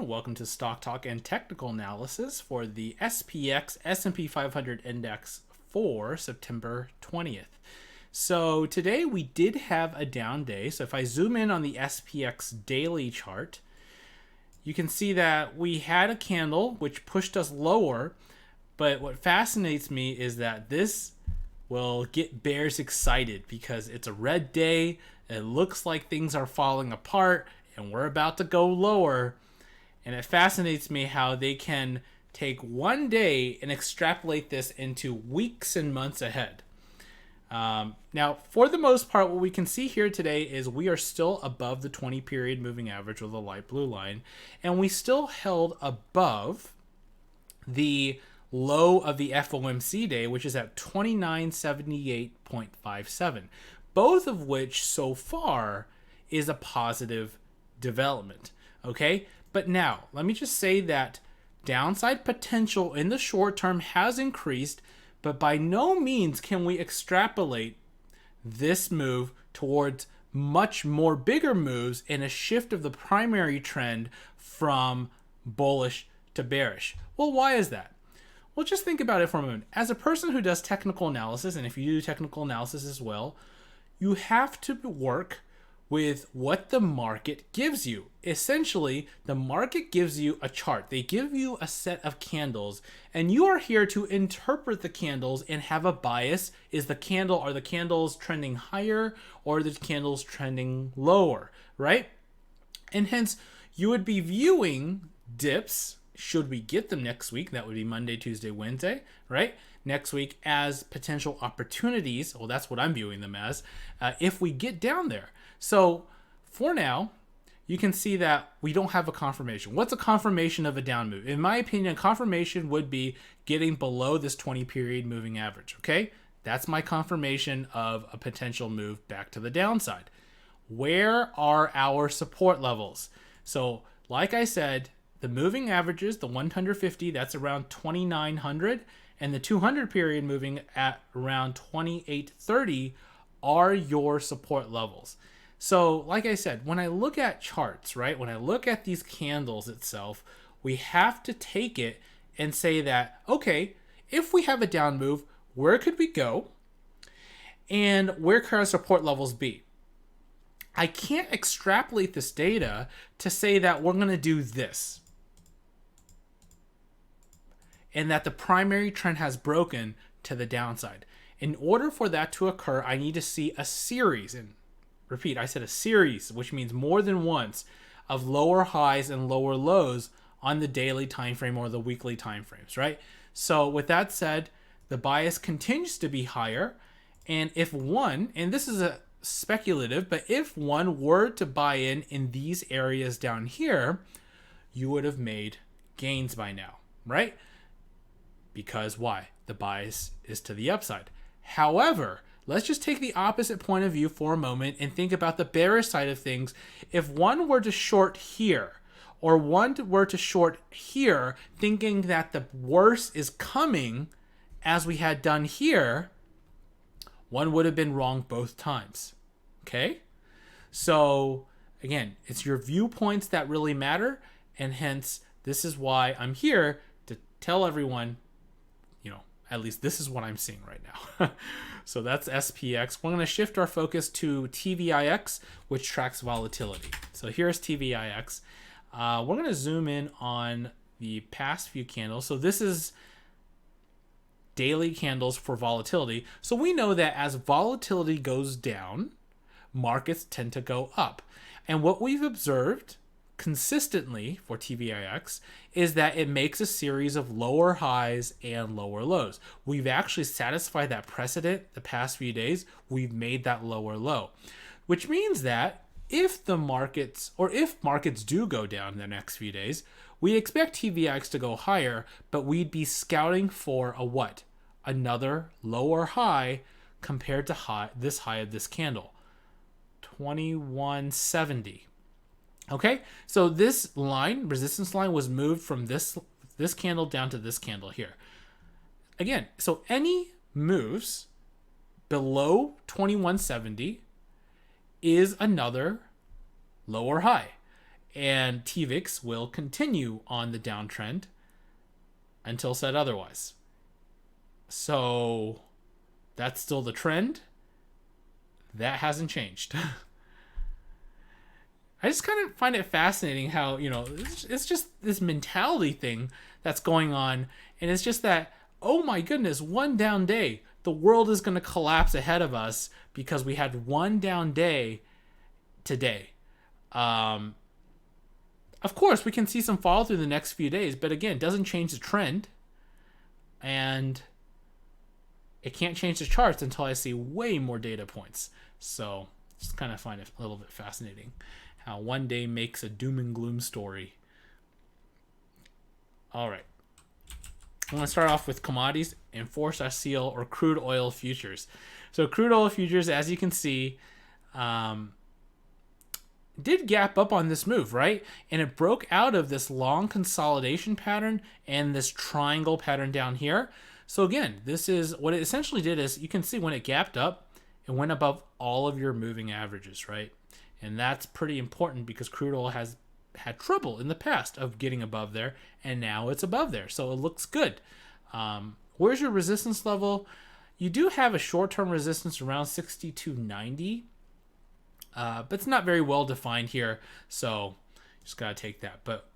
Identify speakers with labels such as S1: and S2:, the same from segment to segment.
S1: everyone. Welcome to Stock Talk and Technical Analysis for the SPX S&P 500 Index for September 20th. So today we did have a down day. So if I zoom in on the SPX daily chart, you can see that we had a candle which pushed us lower. But what fascinates me is that this will get bears excited because it's a red day. It looks like things are falling apart and we're about to go lower. And it fascinates me how they can take one day and extrapolate this into weeks and months ahead. Now, for the most part, what we can see here today is we are still above the 20 period moving average with a light blue line. And we still held above the low of the FOMC day, which is at 2978.57. Both of which so far is a positive development. Okay, but now let me just say that downside potential in the short term has increased, but by no means can we extrapolate this move towards much more bigger moves and a shift of the primary trend from bullish to bearish. Well, why is that? Well, just think about it for a moment. As a person who does technical analysis, and if you do technical analysis as well, you have to work with what the market gives you. Essentially, the market gives you a chart. They give you a set of candles, and you are here to interpret the candles and have a bias. Are the candles trending higher or are the candles trending lower, right? And hence, you would be viewing dips, should we get them next week, that would be Monday, Tuesday, Wednesday, right? Next week as potential opportunities. Well, that's what I'm viewing them as, if we get down there. So for now, you can see that we don't have a confirmation. What's a confirmation of a down move? In my opinion, confirmation would be getting below this 20 period moving average, okay? That's my confirmation of a potential move back to the downside. Where are our support levels? So like I said, the moving averages, the 150, that's around 2,900, and the 200 period moving at around 2,830 are your support levels. So like I said, when I look at charts, right, when I look at these candles itself, we have to take it and say that, okay, if we have a down move, where could we go? And where could our support levels be? I can't extrapolate this data to say that we're going to do this and that the primary trend has broken to the downside. In order for that to occur, I need to see a series, and repeat, I said a series, which means more than once, of lower highs and lower lows on the daily time frame or the weekly time frames, right? So with that said, the bias continues to be higher, and if one, and this is a speculative, but if one were to buy in these areas down here, you would have made gains by now, right? Because why? The bias is to the upside. However, let's just take the opposite point of view for a moment and think about the bearish side of things. If one were to short here, or one were to short here, thinking that the worst is coming as we had done here, one would have been wrong both times. Okay? So again, it's your viewpoints that really matter, and hence this is why I'm here to tell everyone, at least this is what I'm seeing right now. So that's SPX. We're going to shift our focus to TVIX, which tracks volatility. So here's TVIX. We're going to zoom in on the past few candles. So this is daily candles for volatility. So we know that as volatility goes down, markets tend to go up. And what we've observed consistently for TVIX is that it makes a series of lower highs and lower lows. We've actually satisfied that precedent the past few days. We've made that lower low, which means that if markets do go down in the next few days, we expect TVIX to go higher, but we'd be scouting for a what? Another lower high compared to this high of this candle, 2170. Okay, so this line, resistance line, was moved from this candle down to this candle here. Again, so any moves below 2170 is another lower high. and TVIX will continue on the downtrend until said otherwise. So that's still the trend. That hasn't changed. I just kind of find it fascinating how, it's just this mentality thing that's going on. And it's just that, oh my goodness, one down day, the world is going to collapse ahead of us because we had one down day today. Of course, we can see some fall through the next few days, but again, it doesn't change the trend. And it can't change the charts until I see way more data points. So just kind of find it a little bit fascinating how one day makes a doom and gloom story. All right. I'm going to start off with commodities, enforce/seal, or crude oil futures. So crude oil futures, as you can see, did gap up on this move, right? And it broke out of this long consolidation pattern and this triangle pattern down here. So again, this is what it essentially did is you can see when it gapped up, it went above all of your moving averages, right? And that's pretty important because crude oil has had trouble in the past of getting above there, and now it's above there. So it looks good. Where's your resistance level? You do have a short-term resistance around 62.90, but it's not very well defined here. So just got to take that. But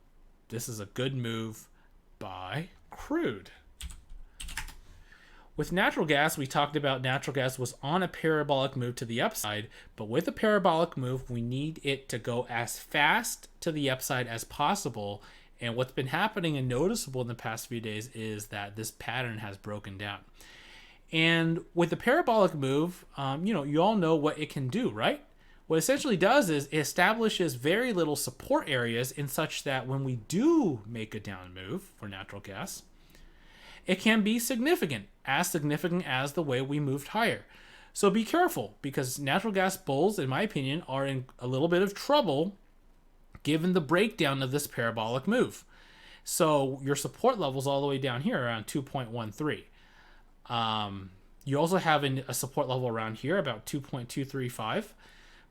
S1: this is a good move by crude. With natural gas, we talked about natural gas was on a parabolic move to the upside, but with a parabolic move, we need it to go as fast to the upside as possible. And what's been happening and noticeable in the past few days is that this pattern has broken down. And with the parabolic move, you all know what it can do, right? What it essentially does is it establishes very little support areas in such that when we do make a down move for natural gas, it can be significant as the way we moved higher. So be careful because natural gas bulls, in my opinion, are in a little bit of trouble given the breakdown of this parabolic move. So your support levels all the way down here around 2.13. You also have a support level around here about 2.235,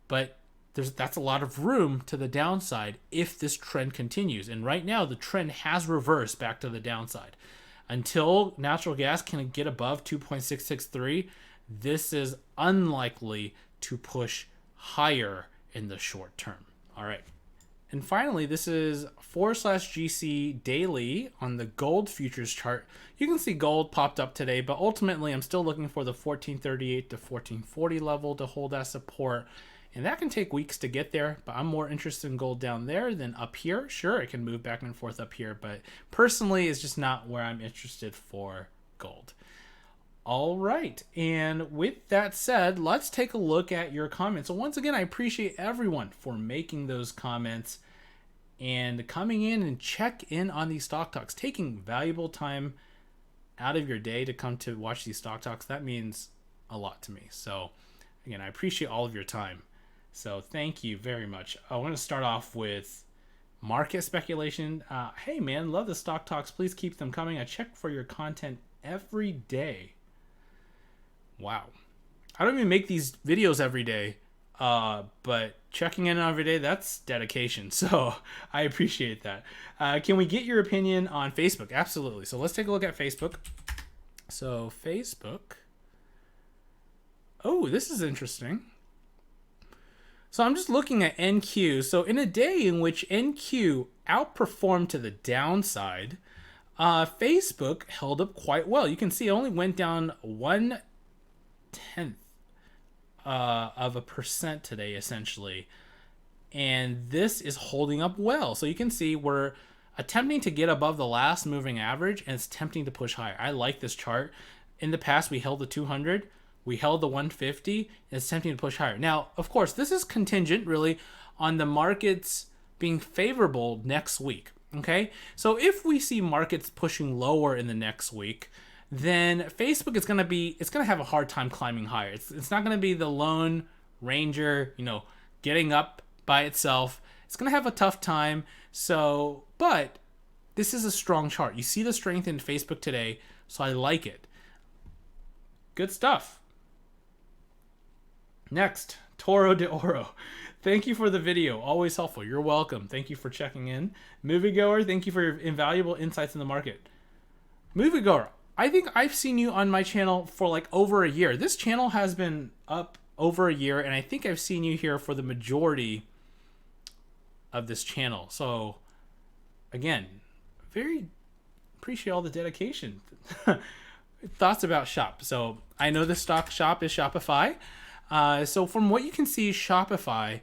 S1: but that's a lot of room to the downside if this trend continues. And right now the trend has reversed back to the downside. Until natural gas can get above 2.663, this is unlikely to push higher in the short term. All right. And finally, this is /GC daily on the gold futures chart. You can see gold popped up today, but ultimately I'm still looking for the 1438 to 1440 level to hold as support. And that can take weeks to get there, but I'm more interested in gold down there than up here. Sure, it can move back and forth up here, but personally, it's just not where I'm interested for gold. All right, and with that said, let's take a look at your comments. So once again, I appreciate everyone for making those comments and coming in and check in on these stock talks, taking valuable time out of your day to come to watch these stock talks. That means a lot to me. So again, I appreciate all of your time. So thank you very much. I want to start off with market speculation. Hey man, love the stock talks. Please keep them coming. I check for your content every day. Wow. I don't even make these videos every day, but checking in every day, that's dedication. So I appreciate that. Can we get your opinion on Facebook? Absolutely. So let's take a look at Facebook. So Facebook. Oh, this is interesting. So I'm just looking at NQ. So in a day in which NQ outperformed to the downside, Facebook held up quite well. You can see it only went down 1/10 of a percent today, essentially. And this is holding up well. So you can see we're attempting to get above the last moving average, and it's tempting to push higher. I like this chart. In the past, we held the 200. We held the 150, and it's tempting to push higher. Now, of course, this is contingent, really, on the markets being favorable next week, okay? So if we see markets pushing lower in the next week, then Facebook is going to have a hard time climbing higher. It's not going to be the lone ranger, getting up by itself. It's going to have a tough time. So, but this is a strong chart. You see the strength in Facebook today, so I like it. Good stuff. Next, Toro de Oro. Thank you for the video. Always helpful. You're welcome. Thank you for checking in. Moviegoer, thank you for your invaluable insights in the market. Moviegoer, I think I've seen you on my channel for like over a year. This channel has been up over a year, and I think I've seen you here for the majority of this channel. So again, very appreciate all the dedication. Thoughts about shop. So I know the stock shop is Shopify. So from what you can see, Shopify,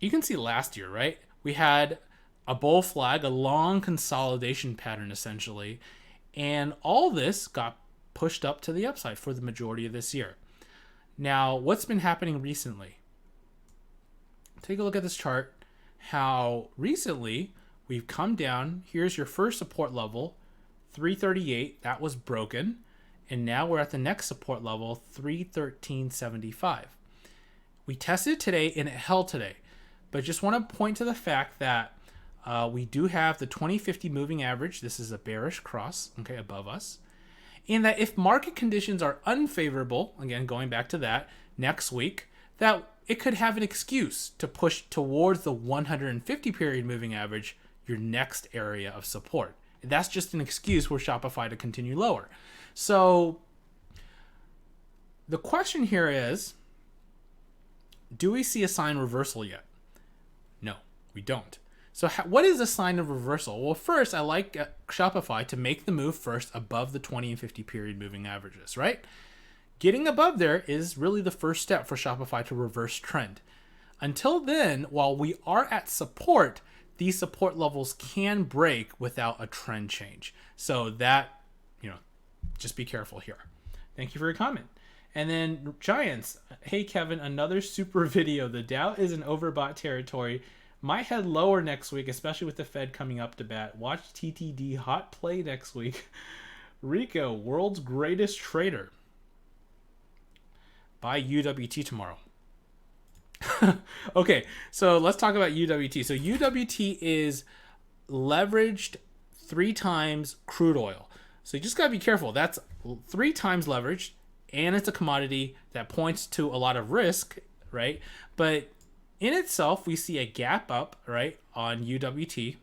S1: you can see last year, right? We had a bull flag, a long consolidation pattern essentially, and all this got pushed up to the upside for the majority of this year. Now, what's been happening recently? Take a look at this chart, how recently we've come down. Here's your first support level, 338, that was broken. And now we're at the next support level, 313.75. We tested today and it held today. But just want to point to the fact that we do have the 2050 moving average. This is a bearish cross, okay, above us. And that if market conditions are unfavorable, again, going back to that, next week, that it could have an excuse to push towards the 150 period moving average, your next area of support. That's just an excuse for Shopify to continue lower. So the question here is, do we see a sign reversal yet? No, we don't. So what is a sign of reversal? Well, first, I like Shopify to make the move first above the 20 and 50 period moving averages, right? Getting above there is really the first step for Shopify to reverse trend. Until then, while we are at support, these support levels can break without a trend change. So that, just be careful here. Thank you for your comment. And then Giants, hey Kevin, another super video. The Dow is in overbought territory. Might head lower next week, especially with the Fed coming up to bat. Watch TTD hot play next week. Rico, world's greatest trader. Buy UWT tomorrow. Okay, so let's talk about UWT. So UWT is leveraged 3 times crude oil. So you just got to be careful. That's 3 times leveraged, and it's a commodity that points to a lot of risk, right? But in itself, we see a gap up, right, on UWT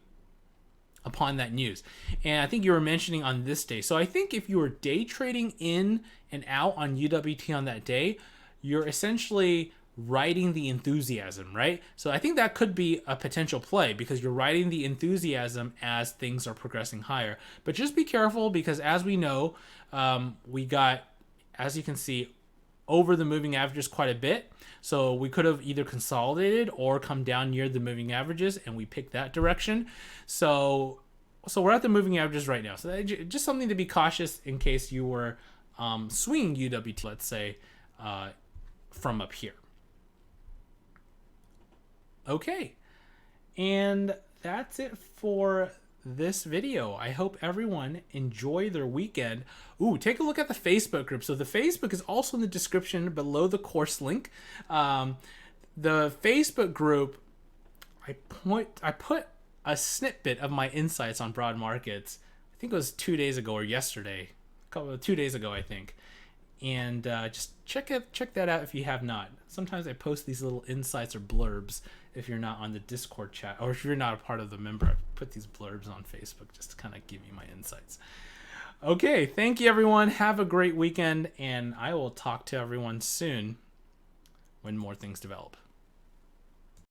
S1: upon that news. And I think you were mentioning on this day. So I think if you were day trading in and out on UWT on that day, you're essentially riding the enthusiasm, right? So I think that could be a potential play because you're riding the enthusiasm as things are progressing higher. But just be careful because as we know, we got, as you can see, over the moving averages quite a bit. So we could have either consolidated or come down near the moving averages and we picked that direction. So we're at the moving averages right now. So just something to be cautious in case you were swinging UWT, let's say, from up here. Okay, and that's it for this video. I hope everyone enjoy their weekend. Ooh, take a look at the Facebook group. So the Facebook is also in the description below the course link. The Facebook group, I put a snippet of my insights on broad markets. I think it was 2 days ago or yesterday, 2 days ago, I think. And just check that out if you have not. Sometimes I post these little insights or blurbs if you're not on the Discord chat, or if you're not a part of the member, I put these blurbs on Facebook just to kind of give you my insights. Okay, thank you everyone. Have a great weekend, and I will talk to everyone soon when more things develop.